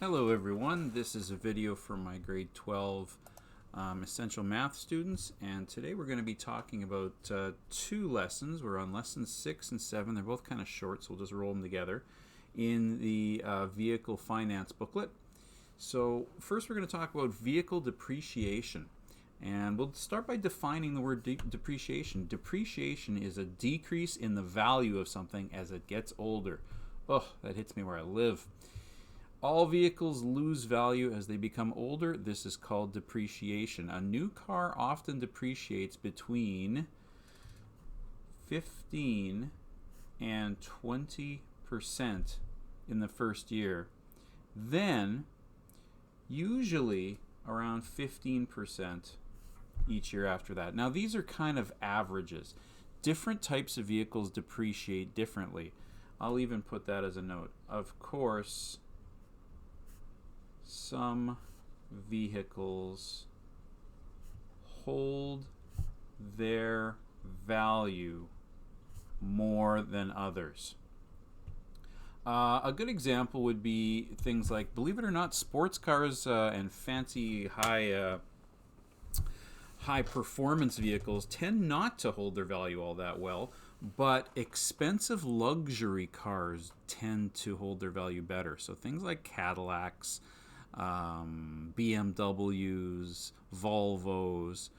Hello everyone, this is a video for my grade 12 essential math students, and today we're going to be talking about two lessons. We're on lessons 6 and 7. They're both kind of short, so we'll just roll them together in the vehicle finance booklet. So first we're going to talk about vehicle depreciation, and we'll start by defining the word depreciation. Depreciation is a decrease in the value of something as it gets older. Oh, that hits me where I live. All vehicles lose value as they become older. This is called depreciation. A new car often depreciates between 15 and 20% in the first year. Then, usually around 15% each year after that. Now, these are kind of averages. Different types of vehicles depreciate differently. I'll even put that as a note. Of course, some vehicles hold their value more than others. A good example would be things like, believe it or not, sports cars and fancy high performance vehicles tend not to hold their value all that well, but expensive luxury cars tend to hold their value better. So things like Cadillacs, BMWs, Volvos,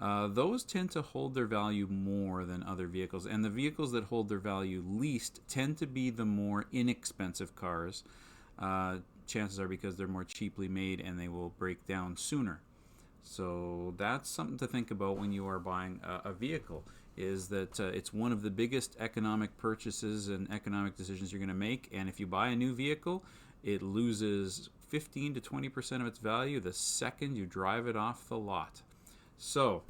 those tend to hold their value more than other vehicles. And the vehicles that hold their value least tend to be the more inexpensive cars. Chances are because they're more cheaply made and they will break down sooner. So that's something to think about when you are buying a vehicle, is that it's one of the biggest economic purchases and economic decisions you're going to make. And if you buy a new vehicle, it loses 15 to 20% of its value the second you drive it off the lot. So,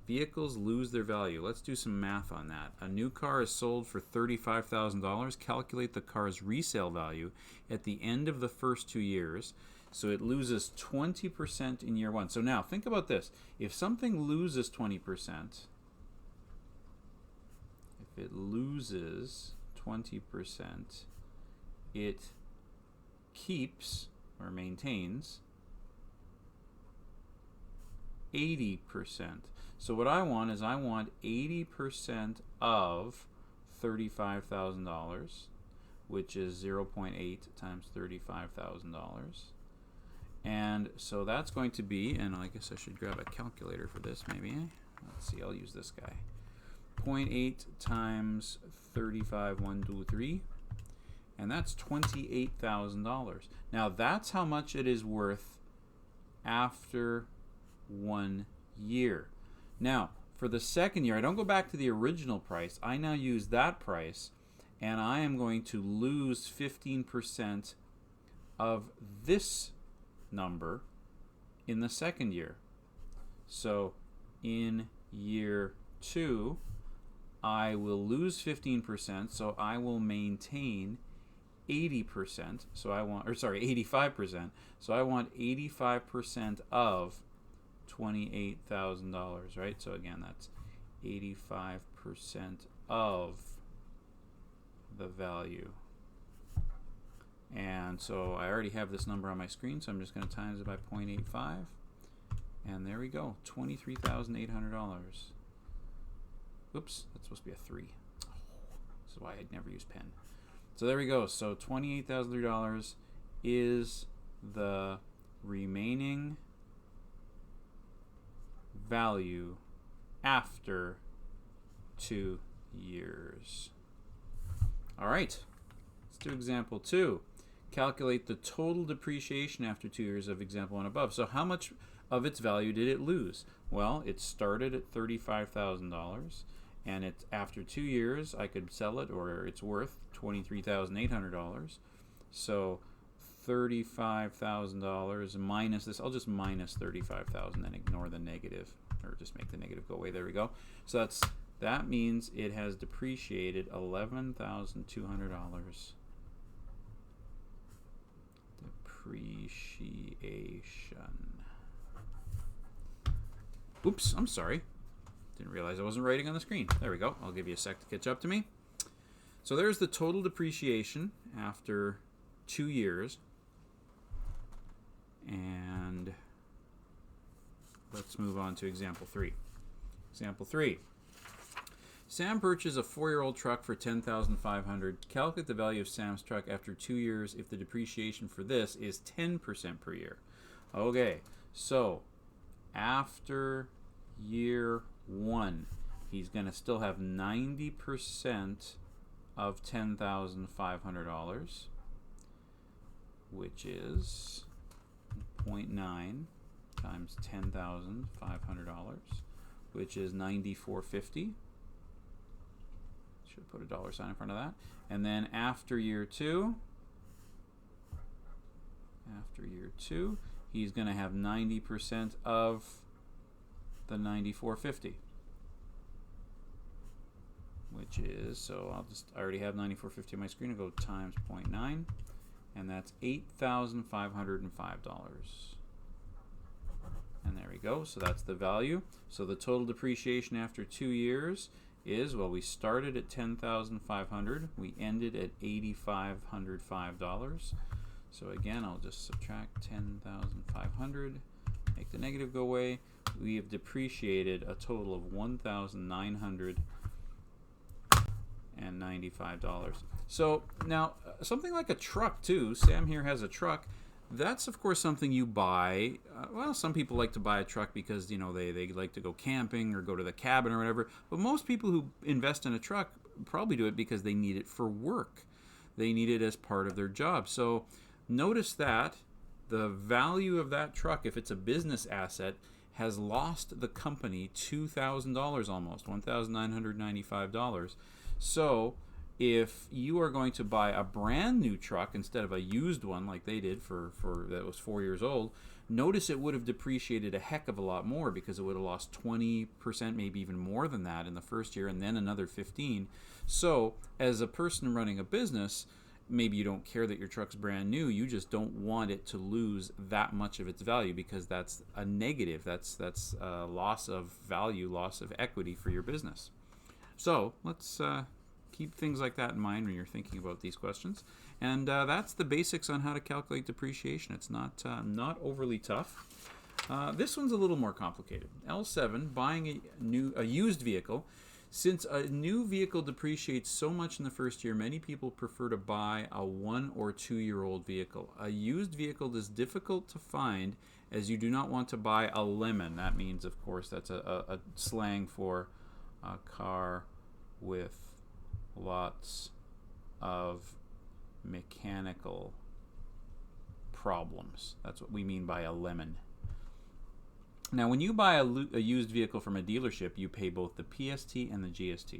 vehicles lose their value. Let's do some math on that. A new car is sold for $35,000. Calculate the car's resale value at the end of the first 2 years. So it loses 20% in year one. So now, think about this. If something loses 20%, it keeps or maintains 80%. So what I want is 80% of $35,000, which is 0.8 times $35,000. And so that's going to be, and I guess I should grab a calculator for this maybe. Let's see, I'll use this guy. 0.8 times 35,123. And that's $28,000. Now that's how much it is worth after 1 year. Now, for the second year, I don't go back to the original price. I now use that price, and I am going to lose 15% of this number in the second year. So in year 2, I will lose 15%, so I will maintain 80%. So I want, 85%. So I want 85% of $28,000, right? So again, that's 85% of the value. And so I already have this number on my screen, so I'm just going to times it by 0.85. And there we go, $23,800. Oops, that's supposed to be a 3. This is why I'd never use pen. So there we go. So $28,003 is the remaining value after 2 years. All right, let's do example 2. Calculate the total depreciation after 2 years of example 1 above. So how much of its value did it lose? Well, it started at $35,000, and it's after 2 years I could sell it, or it's worth $23,800. So $35,000 minus this. I'll just minus $35,000 and ignore the negative, or just make the negative go away. There we go. So that means it has depreciated $11,200. Depreciation. Oops, I'm sorry. Didn't realize I wasn't writing on the screen. There we go. I'll give you a sec to catch up to me. So there's the total depreciation after 2 years. And let's move on to example 3. Example 3. Sam purchased a 4-year-old truck for $10,500. Calculate the value of Sam's truck after 2 years if the depreciation for this is 10% per year. Okay, so after year 1, he's going to still have 90% of $10,500, which is 0.9 times $10,500, which is $94.50. Should put a dollar sign in front of that. And then after year 2, he's going to have 90% of the $94.50, which is, so I already have $94.50 on my screen. I'll go times 0.9, and that's $8,505. And there we go. So that's the value. So the total depreciation after 2 years is, well, we started at $10,500. We ended at $8,505. So again, I'll just subtract 10,500, make the negative go away. We have depreciated a total of $1,995. So now, something like a truck too. Sam here has a truck. That's, of course, something you buy. Well, some people like to buy a truck because, they like to go camping or go to the cabin or whatever. But most people who invest in a truck probably do it because they need it for work. They need it as part of their job. So notice that the value of that truck, if it's a business asset, has lost the company $2,000 almost, $1,995. So if you are going to buy a brand new truck instead of a used one like they did for that was 4 years old, notice it would have depreciated a heck of a lot more because it would have lost 20%, maybe even more than that in the first year, and then another 15%. So as a person running a business, maybe you don't care that your truck's brand new, you just don't want it to lose that much of its value because that's a negative. That's a loss of value, loss of equity for your business. So let's keep things like that in mind when you're thinking about these questions. And that's the basics on how to calculate depreciation. It's not overly tough. This one's a little more complicated. L7, buying a used vehicle. Since a new vehicle depreciates so much in the first year, many people prefer to buy a 1 or 2 year old vehicle. A used vehicle is difficult to find as you do not want to buy a lemon. That means, of course, that's a slang for a car with lots of mechanical problems. That's what we mean by a lemon. Now, when you buy a used vehicle from a dealership, you pay both the PST and the GST.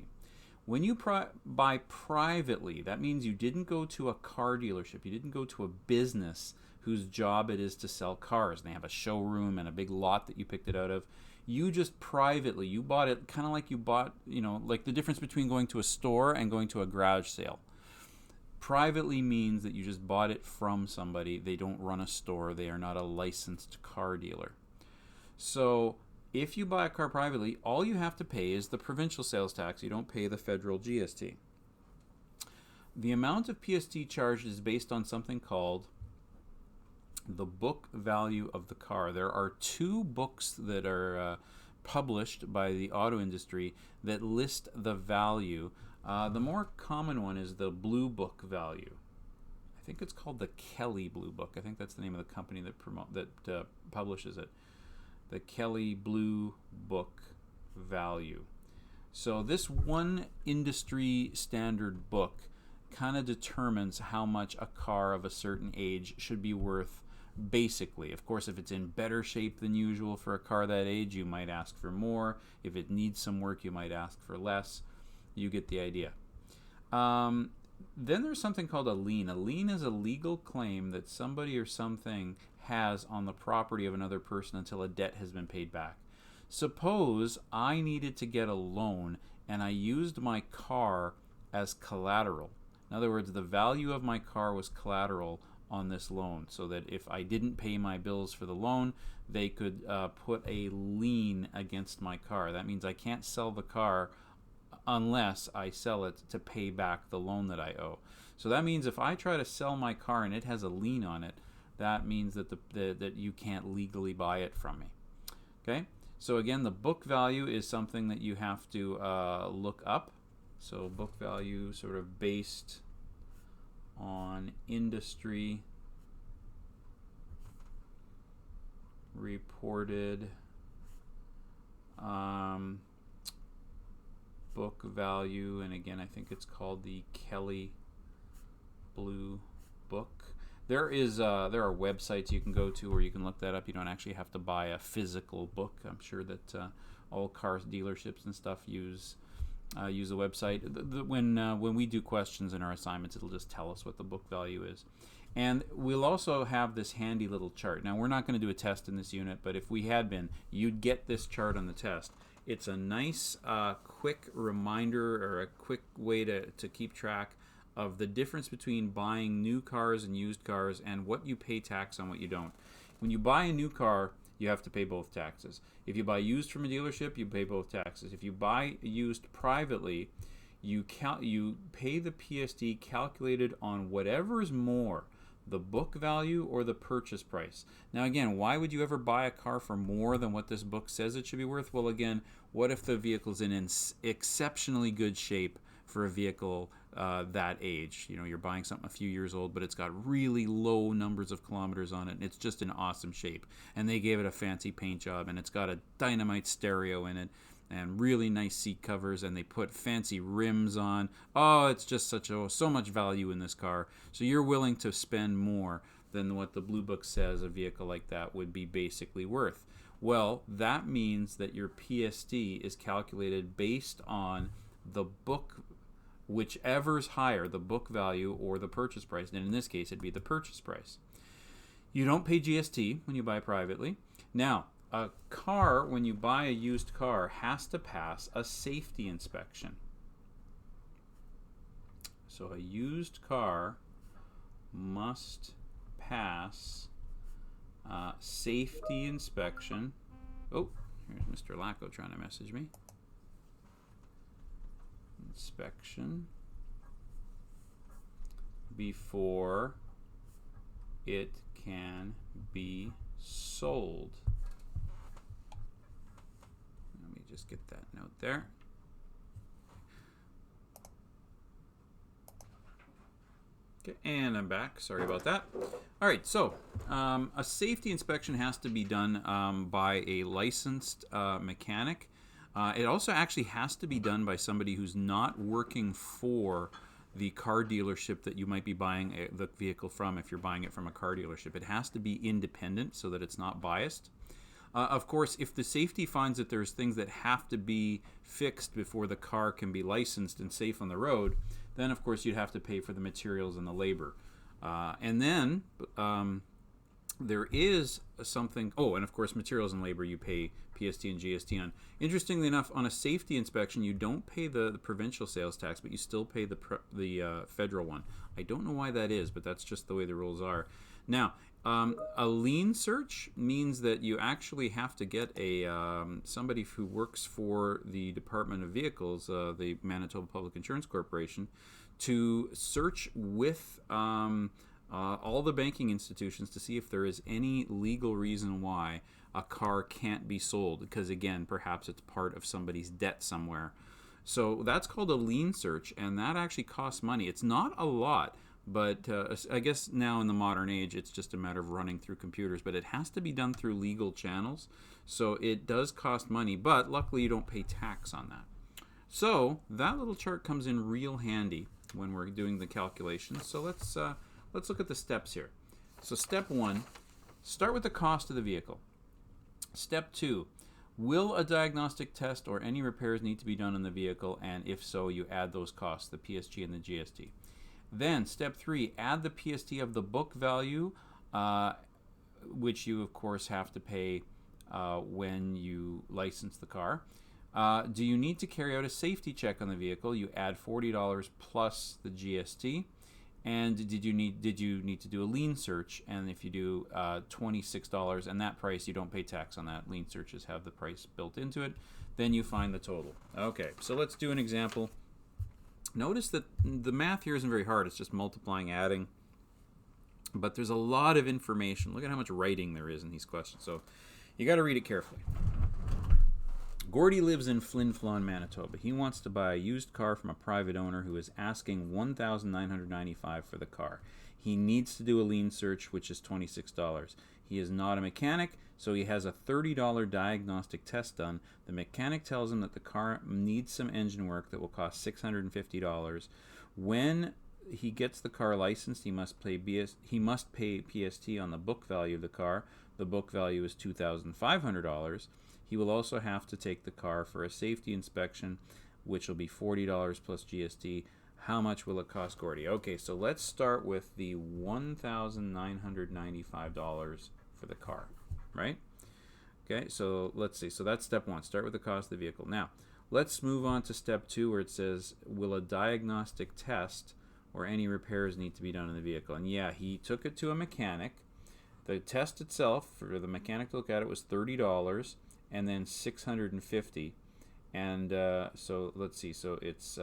When you buy privately, that means you didn't go to a car dealership. You didn't go to a business whose job it is to sell cars. They have a showroom and a big lot that you picked it out of. You just privately, you bought it kind of like you bought, like the difference between going to a store and going to a garage sale. Privately means that you just bought it from somebody. They don't run a store. They are not a licensed car dealer. So if you buy a car privately, all you have to pay is the provincial sales tax. You don't pay the federal GST. The amount of PST charged is based on something called the book value of the car. There are 2 books that are published by the auto industry that list the value. The more common one is the Blue Book value. I think it's called the Kelly Blue Book. I think that's the name of the company that publishes it. The Kelly Blue Book value. So this one industry standard book kind of determines how much a car of a certain age should be worth basically. Of course, if it's in better shape than usual for a car that age, you might ask for more. If it needs some work, you might ask for less. You get the idea. Then there's something called a lien. A lien is a legal claim that somebody or something has on the property of another person until a debt has been paid back. Suppose I needed to get a loan and I used my car as collateral. In other words, the value of my car was collateral on this loan, so that if I didn't pay my bills for the loan, they could put a lien against my car. That means I can't sell the car unless I sell it to pay back the loan that I owe. So that means if I try to sell my car and it has a lien on it, that means that that you can't legally buy it from me. Okay, so again, the book value is something that you have to look up. So book value sort of based on industry reported book value, and again I think it's called the Kelly Blue Book. There are websites you can go to where you can look that up. You don't actually have to buy a physical book. I'm sure that all car dealerships and stuff use a website. When we do questions in our assignments, it'll just tell us what the book value is. And we'll also have this handy little chart. Now, we're not going to do a test in this unit, but if we had been, you'd get this chart on the test. It's a nice, quick reminder or a quick way to keep track of the difference between buying new cars and used cars and what you pay tax on, what you don't. When you buy a new car, you have to pay both taxes. If you buy used from a dealership, you pay both taxes. If you buy used privately, you pay the PSD calculated on whatever's more, the book value or the purchase price. Now again, why would you ever buy a car for more than what this book says it should be worth? Well, again, what if the vehicle's in exceptionally good shape for a vehicle that age? You know, you're buying something a few years old, but it's got really low numbers of kilometers on it, and it's just in awesome shape. And they gave it a fancy paint job, and it's got a dynamite stereo in it, and really nice seat covers, and they put fancy rims on. Oh, it's just so much value in this car. So you're willing to spend more than what the Blue Book says a vehicle like that would be basically worth. Well, that means that your PSD is calculated based on the book, whichever's higher, the book value or the purchase price. And in this case, it'd be the purchase price. You don't pay GST when you buy privately. Now, a car, when you buy a used car, has to pass a safety inspection. So a used car must pass safety inspection. Oh, here's Mr. Lacko trying to message me. Inspection before it can be sold. Let me just get that note there. Okay, and I'm back. Sorry about that. All right, so a safety inspection has to be done by a licensed mechanic. It also actually has to be done by somebody who's not working for the car dealership that you might be buying the vehicle from. If you're buying it from a car dealership, it has to be independent so that it's not biased. Of course, if the safety finds that there's things that have to be fixed before the car can be licensed and safe on the road, then of course you'd have to pay for the materials and the labor. And then there is something, and of course materials and labor you pay PSD and GST on. Interestingly enough, on a safety inspection you don't pay the provincial sales tax, but you still pay the federal one. I don't know why that is, but that's just the way the rules are. Now, a lien search means that you actually have to get somebody who works for the Department of Vehicles, the Manitoba Public Insurance Corporation, to search with all the banking institutions to see if there is any legal reason why a car can't be sold, because again, perhaps it's part of somebody's debt somewhere. So that's called a lien search, and that actually costs money. It's not a lot, but I guess now in the modern age it's just a matter of running through computers, but it has to be done through legal channels, so it does cost money, but luckily you don't pay tax on that. So that little chart comes in real handy when we're doing the calculations. So let's look at the steps here. So step 1, start with the cost of the vehicle. Step 2, will a diagnostic test or any repairs need to be done on the vehicle, and if so, you add those costs, the PSG and the GST. Then step 3, add the PSD of the book value, which you of course have to pay when you license the car. Do you need to carry out a safety check on the vehicle? You add $40 plus the GST. And did you need to do a lien search? And if you do, $26, and that price you don't pay tax on that. Lien searches have the price built into it. Then you find the total. Okay, so let's do an example. Notice that the math here isn't very hard. It's just multiplying, adding. But there's a lot of information. Look at how much writing there is in these questions. So you got to read it carefully. Gordy lives in Flin Flon, Manitoba. He wants to buy a used car from a private owner who is asking $1,995 for the car. He needs to do a lien search, which is $26. He is not a mechanic, so he has a $30 diagnostic test done. The mechanic tells him that the car needs some engine work that will cost $650. When he gets the car licensed, he must pay PST on the book value of the car. The book value is $2,500. He will also have to take the car for a safety inspection, which will be $40 plus GST. How much will it cost Gordy? Okay, so let's start with the $1,995 for the car, right? Okay, so let's see. So that's step one. Start with the cost of the vehicle. Now, let's move on to step two, where it says, will a diagnostic test or any repairs need to be done in the vehicle? And yeah, he took it to a mechanic. The test itself, for the mechanic to look at it, was $30 and then $650. And so let's see. So it's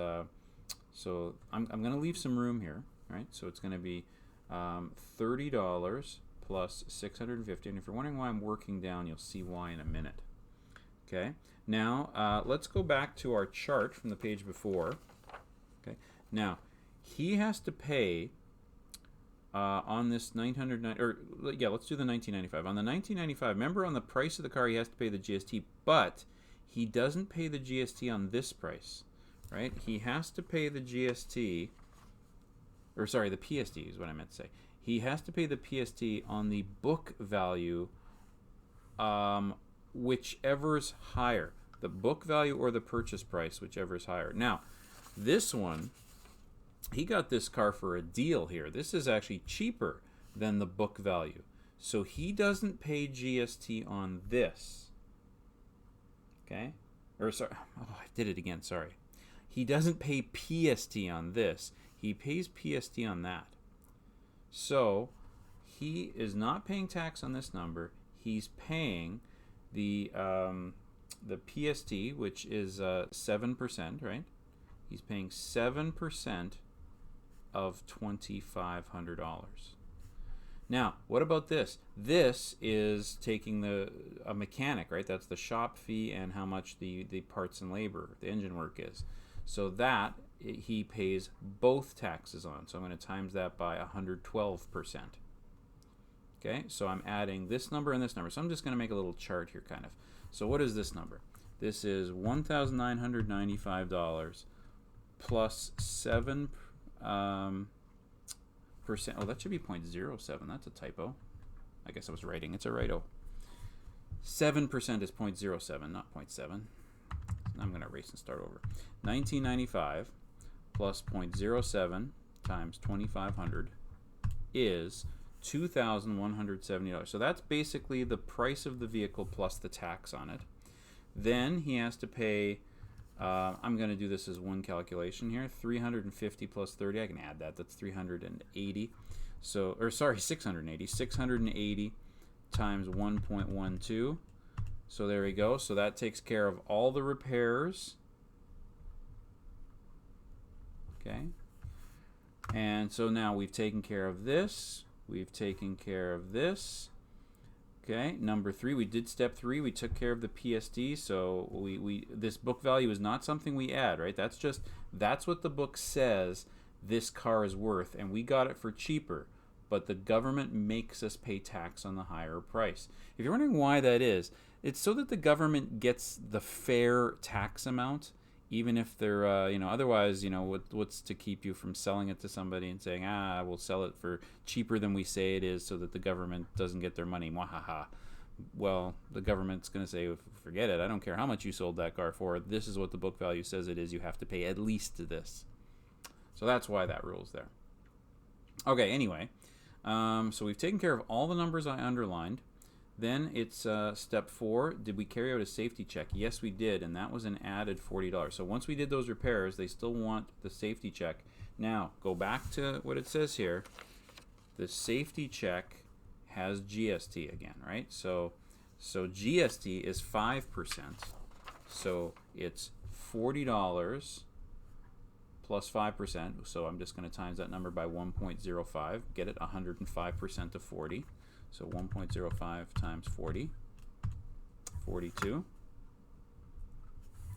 so I'm going to leave some room here, right? So it's going to be $30 plus $650. And if you're wondering why I'm working down, you'll see why in a minute. Okay. Now let's go back to our chart from the page before. Okay. Now he has to pay on this let's do the $1,995. On the $1,995, remember, on the price of the car he has to pay the GST, but he doesn't pay the GST on this price, right? He has to pay the GST, or sorry, the PST is what I meant to say. He has to pay the PST on the book value, whichever's higher, the book value or the purchase price, whichever is higher. Now, this one, he got this car for a deal here. This is actually cheaper than the book value. So he doesn't pay GST on this. Okay? Or sorry, I did it again, sorry. He doesn't pay PST on this. He pays PST on that. So he is not paying tax on this number. He's paying the PST, which is 7%, right? He's paying 7% of $2,500. Now, what about this? This is taking a mechanic, right? That's the shop fee and how much the parts and labor, the engine work is. So that he pays both taxes on. So I'm going to times that by 112%. Okay, so I'm adding this number and this number. So I'm just going to make a little chart here, kind of. So what is this number? This is $1,995 plus 7%. Oh, that should be 0.07. That's a typo. I guess I was writing. It's a righto. 7% is 0.07, not 0.7. I'm going to erase and start over. 1995 plus 0.07 times 2,500 is $2,170. So that's basically the price of the vehicle plus the tax on it. Then he has to pay, I'm going to do this as one calculation here, 350 plus 30. I can add that. That's 380. So, or sorry, 680. 680 times 1.12. So there we go. So that takes care of all the repairs. Okay. And so now we've taken care of this. We've taken care of this. Okay, number 3, we did step 3. We took care of the PST. So this book value is not something we add, right? That's what the book says this car is worth, and we got it for cheaper. But the government makes us pay tax on the higher price. If you're wondering why that is, it's so that the government gets the fair tax amount, even if they're, otherwise, what's to keep you from selling it to somebody and saying, we'll sell it for cheaper than we say it is so that the government doesn't get their money. Mwahaha. Well, the government's going to say, forget it. I don't care how much you sold that car for. This is what the book value says it is. You have to pay at least this. So that's why that rule's there. Okay, anyway. So we've taken care of all the numbers I underlined. Then it's step 4. Did we carry out a safety check? Yes, we did, and that was an added $40. So once we did those repairs, they still want the safety check. Now, go back to what it says here. The safety check has GST again, right? So GST is 5%. So it's $40 plus 5%, so I'm just going to times that number by 1.05, get it 105% of 40. So 1.05 times 40, 42.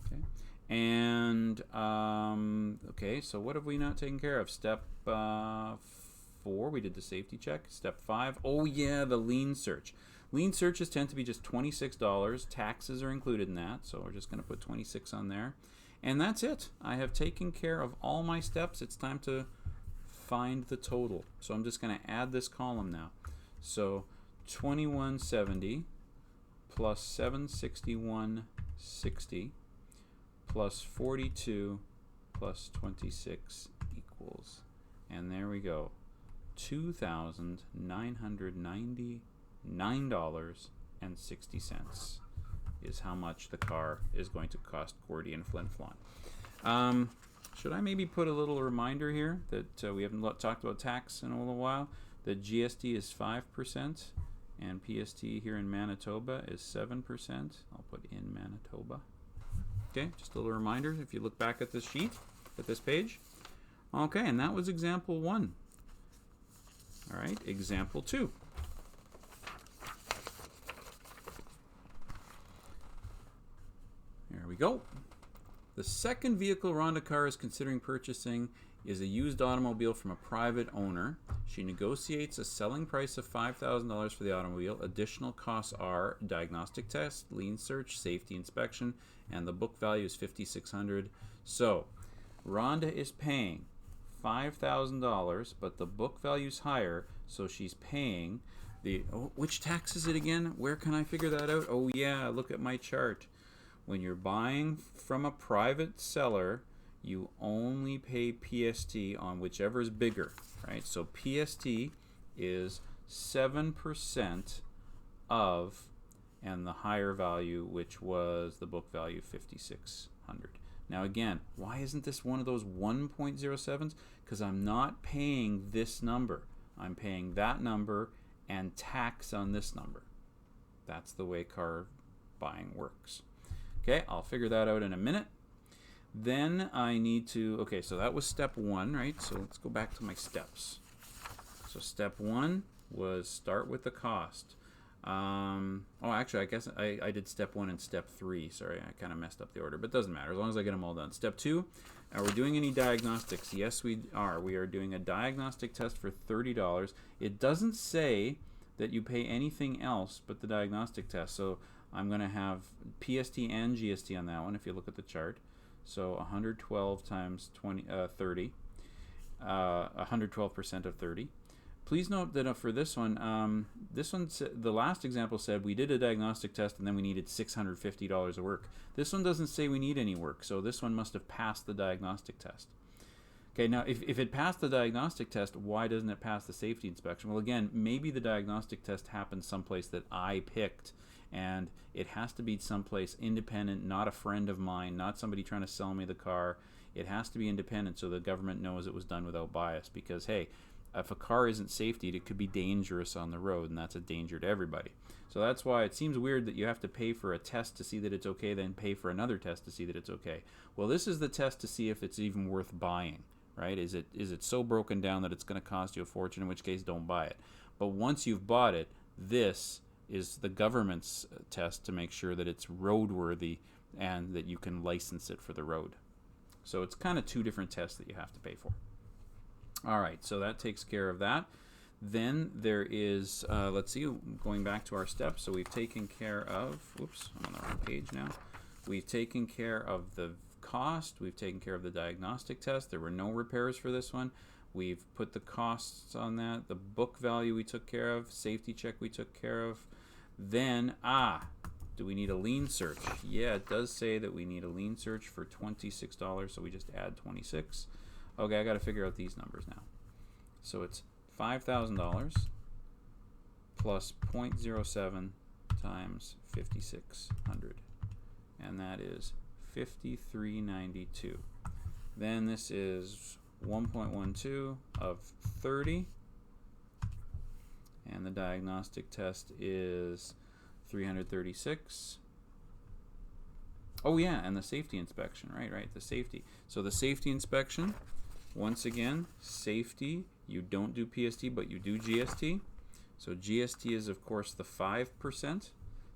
Okay, and okay, so what have we not taken care of? Step 4, we did the safety check. Step 5, oh yeah, the lien search. Lien searches tend to be just $26. Taxes are included in that, so we're just going to put 26 on there. And that's it. I have taken care of all my steps. It's time to find the total. So I'm just going to add this column now. So 2170 plus 761.60 plus 42 plus 26 equals, and there we go, $2,999.60 is how much the car is going to cost Gordy and Flin Flon. Should I maybe put a little reminder here that we haven't talked about tax in a little while, that GST is 5% and PST here in Manitoba is 7%. I'll put in Manitoba. Okay, just a little reminder if you look back at this sheet, at this page. Okay, and that was example 1. All right, example 2. There we go. The second vehicle Rhonda Carr is considering purchasing is a used automobile from a private owner. She negotiates a selling price of $5,000 for the automobile. Additional costs are diagnostic test, lien search, safety inspection, and the book value is $5,600. So Rhonda is paying $5,000, but the book value is higher, so she's paying the, which tax is it again? Where can I figure that out? Oh yeah, look at my chart. When you're buying from a private seller, you only pay PST on whichever is bigger, right? So PST is 7% of, and the higher value, which was the book value, 5,600. Now again, why isn't this one of those 1.07s? Because I'm not paying this number. I'm paying that number and tax on this number. That's the way car buying works. Okay, I'll figure that out in a minute. Then I need to, okay, so that was step 1, right? So let's go back to my steps. So step 1 was start with the cost. Oh, actually, I guess I did step 1 and step 3. Sorry, I kind of messed up the order, but it doesn't matter as long as I get them all done. Step 2, are we doing any diagnostics? Yes, we are. We are doing a diagnostic test for $30. It doesn't say that you pay anything else but the diagnostic test. So I'm going to have PST and GST on that one if you look at the chart. So 112 times 30, 112% of 30. Please note that for this one, the last example said we did a diagnostic test and then we needed $650 of work. This one doesn't say we need any work, so this one must have passed the diagnostic test. Okay, now if it passed the diagnostic test, why doesn't it pass the safety inspection? Well, again, maybe the diagnostic test happened someplace that I picked, and it has to be someplace independent, not a friend of mine, not somebody trying to sell me the car. It has to be independent so the government knows it was done without bias, because hey, if a car isn't safetied, it could be dangerous on the road, and that's a danger to everybody. So that's why it seems weird that you have to pay for a test to see that it's okay, then pay for another test to see that it's okay. Well, this is the test to see if it's even worth buying, right? Is it so broken down that it's going to cost you a fortune, in which case don't buy it. But once you've bought it, this is the government's test to make sure that it's roadworthy and that you can license it for the road. So it's kind of two different tests that you have to pay for. All right, so that takes care of that. Then there is, let's see, going back to our steps. So we've taken care of, whoops, I'm on the wrong page now. We've taken care of the cost. We've taken care of the diagnostic test. There were no repairs for this one. We've put the costs on that. The book value we took care of. Safety check we took care of. Then, do we need a lien search? Yeah, it does say that we need a lien search for $26, so we just add 26. Okay, I got to figure out these numbers now. So it's $5,000 plus 0.07 times 5,600, and that is $53.92. Then this is 1.12 of 30, and the diagnostic test is 336. Oh yeah, and the safety inspection, right, the safety. So the safety inspection, once again, safety, you don't do PST, but you do GST. So GST is, of course, the 5%.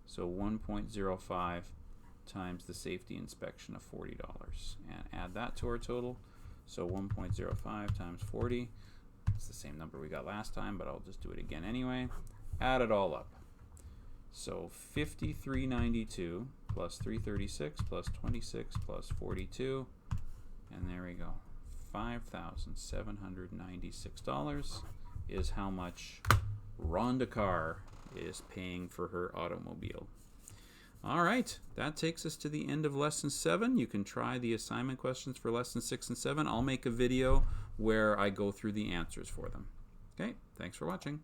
So 1.05 times the safety inspection of $40. And add that to our total. So 1.05 times 40. It's the same number we got last time, but I'll just do it again anyway. Add it all up. So 5392 plus 336 plus 26 plus 42. And there we go. $5,796 is how much Rhonda Carr is paying for her automobile. All right, that takes us to the end of lesson 7. You can try the assignment questions for lesson 6 and 7. I'll make a video where I go through the answers for them. Okay, thanks for watching.